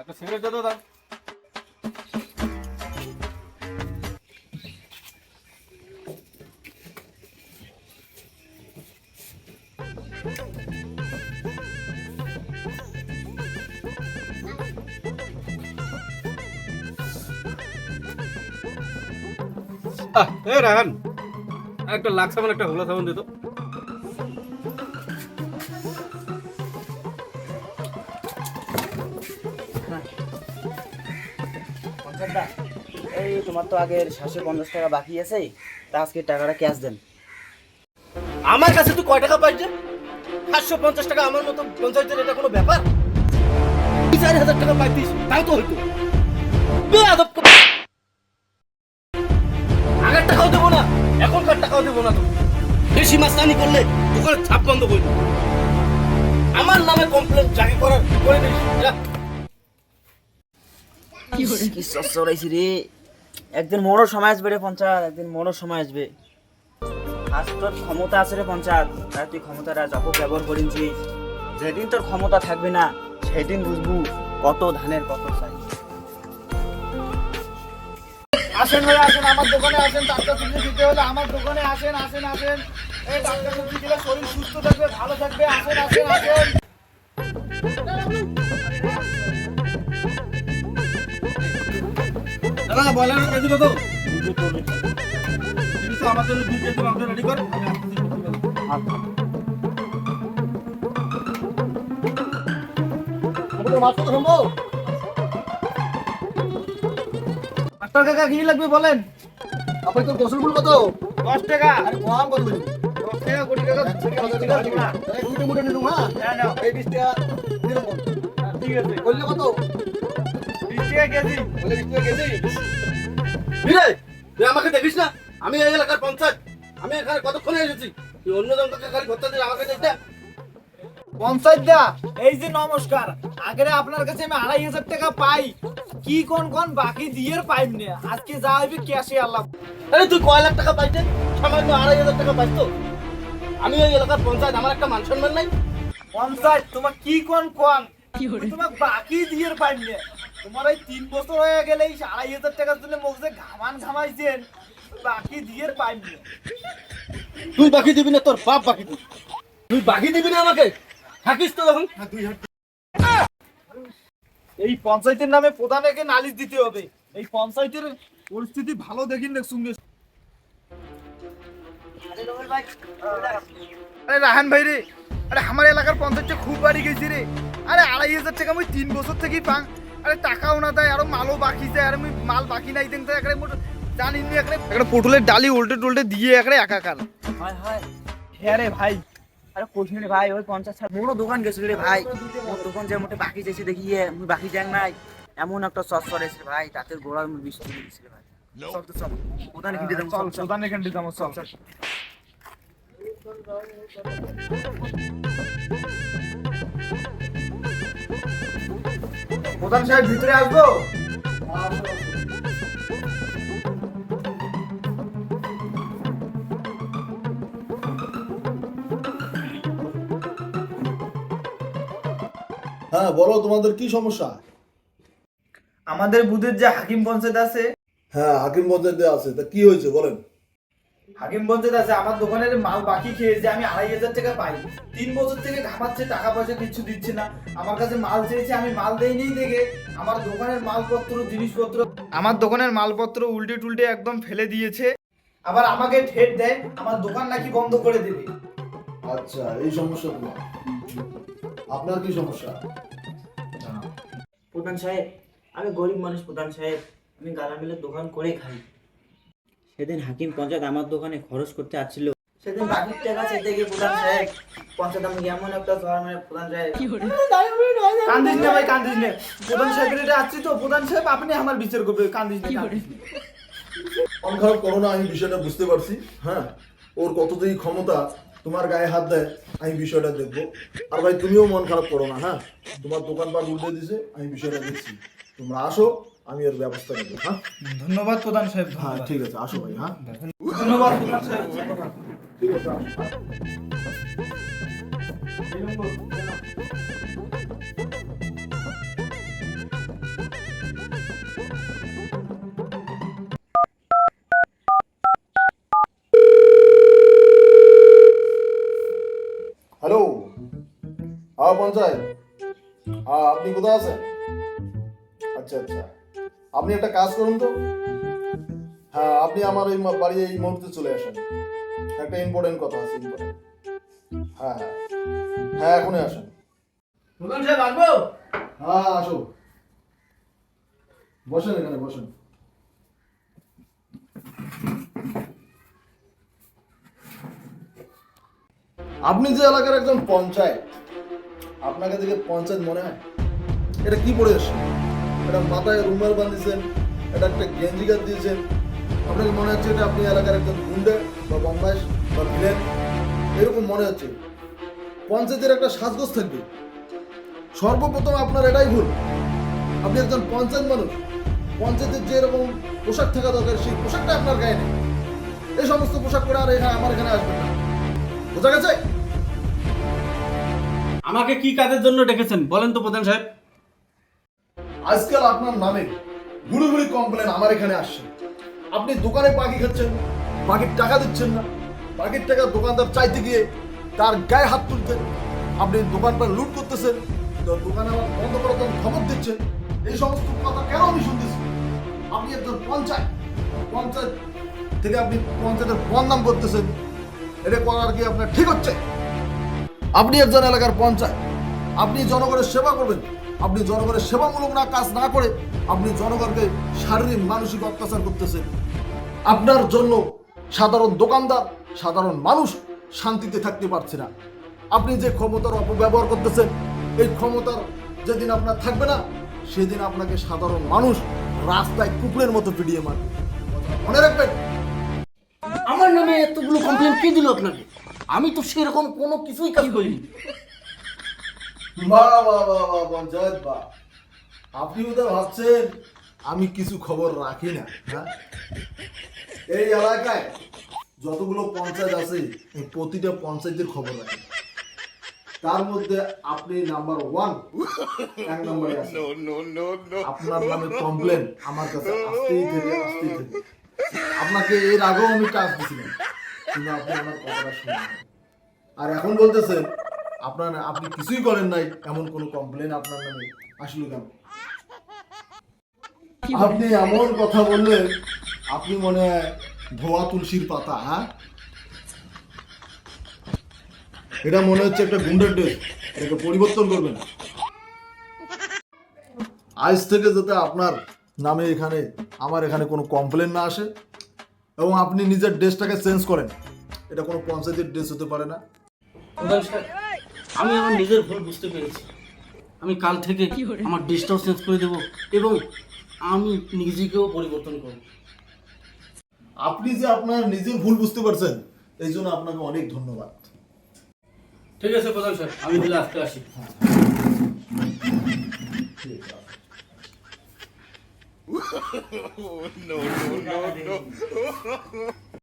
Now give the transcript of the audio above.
একটা সিগারেট দাও দাদা। রাহান, একটা লাক্স সাবান একটা হোগলা সাবান দিত। এই তোমার তো আগের 750 টাকা বাকি আছে, তা আজকে টাকাটা ক্যাশ দেন। আমার কাছে তুই কয় টাকা পাইছে? 750 টাকা আমার মতো পঞ্চায়েতের এটা কোনো ব্যাপার? 4,000 টাকা পাইতিস তাও তো হইতো। আগের টাকাও দেবো না, এখনকার টাকাও দেবো না। তো বেশি মাস্তানি করলে দোকানের ছাপ বন্ধ করে দেবো। আমার নামে কমপ্লেন যাকে করার করে দিস যা। কি সরাইছি রে, একদিন মোড়ও সময় আসবে রে পঞ্চায়েত, একদিন মোড়ও সময় আসবে। আজ তোর ক্ষমতা আছে রে পঞ্চায়েত, তাই তুই ক্ষমতাটা অপব্যবহার করেছিস। যেদিন তোর ক্ষমতা থাকবে না সেদিন বুঝবু কত ধানের কত চাই। আসেন ভাই আসেন, আমার দোকানে আসেন। টাটকা সবজি দিতে হলে আমার দোকানে আসেন আসেন আসেন। এই টাটকা সবজি দিলে শরীর সুস্থ থাকবে, ভালো থাকবে। আসেন আসেন আসেন। দাদা বয়লারের কেজি কত? আমার জন্য 2 কেজি মাংস রেডি কর, আমি আসতেছি। মাছ কত সম্ভব? মাস্টার কাকা কি লাগবে বলেন? আপনি তো গোসল ফুল কত? 10 টাকা। আরে কম কত বলি? 10 টাকা কোটি টাকা। এই মুঠে মুঠে নিলুম। হ্যাঁ নাও এই 20 টাকা দিলাম। ঠিক আছে। কইলে কত? 20 টাকা কেজি। বলে 20 টাকা কেজি। বিরে, তুই আমাকে দেখিস না? আমি এই এলাকার পঞ্চায়েত। আমি এখানে কতক্ষণে এসেছি? তুই অন্য জনকে খালি ভর্তা দিয়ে আমাকে দিস না? পঞ্চায়েত দা, এই যে নমস্কার। আগেরে আপনার কাছে আমি 2,500 টাকা পাই, কি কোন কোন বাকি দিয়ে পাইম না। আজকে যা হইবে ক্যাশে আল্লাহ। আরে তুই কয় লাখ টাকা পাইছে? সামান্য 2,500 টাকা পাইছ তো? আমি এই এলাকার পঞ্চায়েত, আমার একটা মান সম্মান নাই? পঞ্চায়েত তোমার কি কোন কোন তোমার বাকি দিয়ে পাইম না। তোমার এই 3 বছর হয়ে গেলে এই 2,500 টাকার জন্য মুখে ঘামান ঘামাইছেন, বাকি দিয়ে পাইম না। তুই বাকি দিবি না, তোর বাপ বাকি দিবি। তুই বাকি দিবি না আমাকে? থাকিস তো এখন। এই পঞ্চায়েতের নামে প্রধানকে নালিশ দিতে হবে। এই পঞ্চায়েতের পরিস্থিতি ভালো দেখিন না সঙ্গে। আরে রাহান ভাই রে, আরে আমার এলাকার পঞ্চায়েতটা খুব বাড়ি গেছি রে। আরে 2,500 টাকা আমি 3 বছর থেকেই পাং। আরে টাকাও না দেয়, আরো মালও বাকি যায়। আর আমি মাল বাকি নাই দেন তো একবারে জানিনি, একটা পটলের ডালি উল্টে টুলটে দিয়ে একবারে একাকার। হয় হয়। হ্যাঁ রে ভাই। আরে কোচিং রে ভাই, ওই 50 মোড়ো দোকান গেছিল রে ভাই। মোর দোকান যে মোটে বাকি যাইছে দেখিয়ে মুই বাকি যাং নাই, এমন একটা সস করেছে ভাই, তাতে গোড়া মুই বৃষ্টি দিয়েছিল ভাই। চল তো চল, প্রধান কিনতে দাম চল প্রধান এখানে দিতাম। চল চল। প্রধান সাহেব ভিতরে আসবো? হ্যাঁ বলো, তোমাদের কি সমস্যা? আমাদের বুথের যে হাকিম পঞ্চায়েত আছে, হ্যাঁ হাকিম পঞ্চায়েতে আছে, তা কি হয়েছে বলেন। হাকিম পঞ্চায়েত আছে, আমার দোকানের মাল বাকি খেয়েছে। আমি 2,500 টাকা পাই। 3 বছর থেকে ঘামাচ্ছে, টাকা পয়সা কিছু দিচ্ছে না। আমার কাছে মাল চেয়েছে, আমি মাল দেইনি দেখে আমার দোকানের মালপত্র জিনিসপত্র, আমার দোকানের মালপত্র উল্টে টুলটে একদম ফেলে দিয়েছে। আবার আমাকে ঠেট দেয় আমার দোকান নাকি বন্ধ করে দেবে। আচ্ছা এই সমস্যা তোমার, আপনার কি সমস্যা? প্রধান সাহেব, আমি গরিব মানুষ প্রধান সাহেব, আমি গালা মিলের দোকান করে খাই। সেদিন হাকিম পঞ্চায়েত আমার দোকানে খরচ করতে আসছিল, সেদিন বাকির টাকা চেতে গিয়ে প্রধান সাহেব পঞ্চায়েত আমাকে এমন একটা ঝড় মানে প্রধান সাহেব। কান্দিস না ভাই, কান্দিস না। প্রধান সাহেবের আসছি তো, প্রধান সাহেব আপনি আমার বিচার করবে। কান্দিস না, কান্দিস না। মন খারাপ করো না, আমি বিষয়টা বুঝতে পারছি। হ্যাঁ ওর কতদিন ক্ষমতা, তোমার গায়ে হাত দেয়, আমি বিষয়টা দেখবো। আর ভাই তুমিও মন খারাপ করো না। হ্যাঁ তোমার দোকানপাট উল্টে দিছে, আমি বিষয়টা দেখছি। তোমরা আসো, আমি এর ব্যবস্থা নেবো। হ্যাঁ ধন্যবাদ প্রধান সাহেব। হ্যাঁ ঠিক আছে, আসো ভাই। হ্যাঁ ধন্যবাদ প্রধান সাহেব। ঠিক আছে, আসো। হ্যাঁ পঞ্চায়েত, হ্যাঁ আপনি কোথায় আছেন? আচ্ছা আচ্ছা, আপনি একটা কাজ করুন তো, হ্যাঁ আপনি আমার এই বাড়ি এই মুহূর্তে চলে আসেন, একটা ইম্পর্টেন্ট কথা আছে, ইম্পর্টেন্ট। হ্যাঁ হ্যাঁ হ্যাঁ, এখনই আসেন। প্রধান সাহেব আসবো? হ্যাঁ আসো, বসেন এখানে বসেন। আপনি যে এলাকার একজন পঞ্চায়েত, আপনাকে দেখে পঞ্চায়েত মনে হয়? এটা কি পড়ে এসছে? এটা মাথায় রুমাল বাঁধিয়েছেন, এটা একটা গেঞ্জি গাছ দিয়েছেন, আপনাকে মনে হচ্ছে এটা আপনি এলাকার একজন গুন্ডা বা বদমাইশ বা ভিলেন, এরকম মনে হচ্ছে। পঞ্চায়েতের একটা সাজগোজ থাকবে। সর্বপ্রথম আপনার এটাই ভুল। আপনি একজন পঞ্চায়েত মানুষ, পঞ্চায়েতের যে এরকম পোশাক থাকা দরকার সেই পোশাকটা আপনার গায়ে নেই। এই সমস্ত পোশাক পরে আর এখানে আমার এখানে আসবেন না, বোঝা গেছে? আমাকে কি কাজের জন্য ডেকেছেন বলেন তো প্রধান সাহেব? আজকাল আপনার নামে গুড়ি গুড়ি কমপ্লেন আমার এখানে আসছে। আপনি দোকানে বাকি খাচ্ছেন, বাকির টাকা দিচ্ছেন না, বাকির টাকা দোকানদার চাইতে গিয়ে তার গায়ে হাত তুলতেন, আপনি দোকানটা লুট করতেছেন, তো দোকানে আমার বন্ধ করার জন্য খবর দিচ্ছেন। এই সমস্ত কথা কেন আমি শুনতেছি? আপনি একজন পঞ্চায়েত, পঞ্চায়েত থেকে আপনি পঞ্চায়েতের বদনাম করতেছেন, এটা করার কি আপনার ঠিক হচ্ছে? আপনি একজন এলাকার পঞ্চায়েত, আপনি জনগণের সেবা করবেন। আপনি জনগণের সেবামূলক কাজ না করে আপনি জনগণকে শারীরিক মানসিক অত্যাচার করতেছেন। আপনার জন্য সাধারণ দোকানদার, সাধারণ মানুষ শান্তিতে থাকতে পারছে না। আপনি যে ক্ষমতার অপব্যবহার করতেছেন, এই ক্ষমতার যেদিন আপনার থাকবে না, সেদিন আপনাকে সাধারণ মানুষ রাস্তায় কুকুরের মতো পিটিয়ে মারবে, মনে রাখবেন। আমার নামে এতগুলো কমপ্লেন কে দিল আপনাকে? আমি তো সেরকম কোনো কিছুই কাজ করিনি। বাহ বাহ বাহ বাহ পঞ্চায়েত বাহ, আপনি বোধহয় ভাবছেন আমি কিছু খবর রাখি না। হ্যাঁ, এই এলাকায় যতগুলো পঞ্চায়েত আছে এই প্রতিটা পঞ্চায়েতের খবর রাখি, তার মধ্যে আপনি নাম্বার 1, এক নম্বরে আছেন। আপনার নামে কমপ্লেন আমার কাছে আসতেই থেকে। আপনাকে এর আগেও আমি টাচ দিছিলাম, কিন্তু আপনি আমার কথাটা শুনলেন, আর এখন বলতেছেন আপনি কিছুই করেন নাই। এমন কোন কমপ্লেন আপনার নামে আসলো কেন? আপনি এমন কথা বললেন, আপনি মনে হয় ধোয়া তুলসীর পাতা। হ্যাঁ, এটা মনে হচ্ছে একটা গুন্ডার ড্রেস, এটাকে পরিবর্তন করবেন। আজ থেকে যাতে আপনার নামে এখানে আমার এখানে কোনো কমপ্লেন না আসে এবং আপনি নিজের ড্রেসটাকে চেঞ্জ করেন, এটা কোনো পঞ্চায়েতের ড্রেস হতে পারে না। প্রধান সাহেব, আমি আমার নিজের ভুল বুঝতে পেরেছি। আমি কাল থেকে আমার ড্রেসটাও চেঞ্জ করে দেবো এবং আমি নিজেকেও পরিবর্তন করব। আপনি যে আপনার নিজের ভুল বুঝতে পারছেন, এই জন্য আপনাকে অনেক ধন্যবাদ। ঠিক আছে প্রধান সাহেব, আমি তাহলে আজকে আসি। ঠিক আছে।